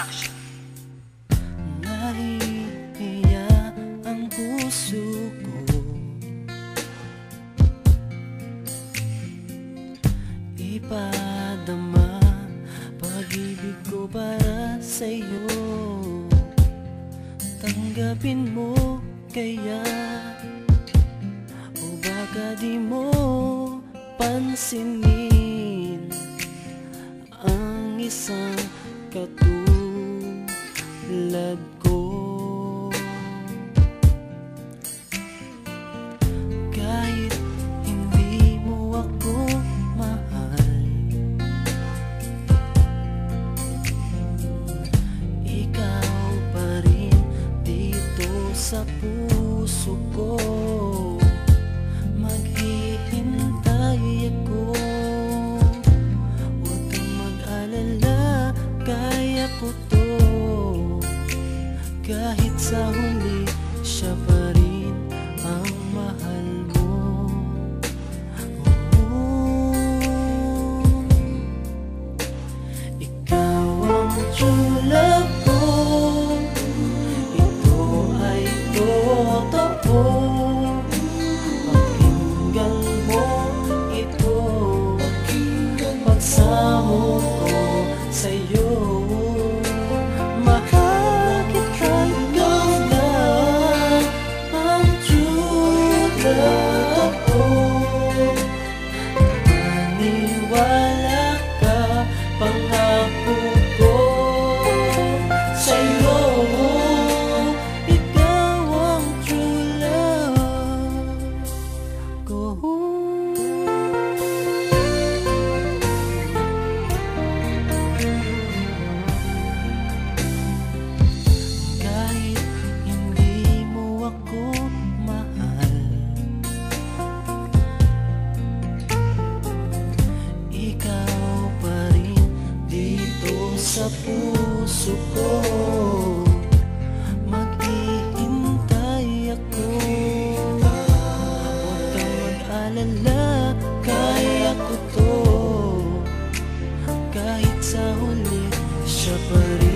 Production. Nahihiya ang puso ko, ipadama pag-ibig ko para sa'yo. Tanggapin mo kaya, o baka di mo pansinin ang isang katulad ko. Kahit hindi mo ako mahal, ikaw pa rin dito sa puso ko. Maghihintay ako, huwag kang mag-alala, kaya ko to. Kahit sa huli, siya pa rin ang mahal mo. Ikaw ang true love ko, ito ay totoo. Pakinggan mo ito, pagsamo ko sa'yo. Maniwala ka, pangako ko sa'yo. Ikaw ang true love ko. Kahit hindi mo ako mahal, ikaw pa rin dito sa puso ko. Maghihintay ako, huwag kang mag-alala, kaya ko to. Kahit sa huli, siya pa rin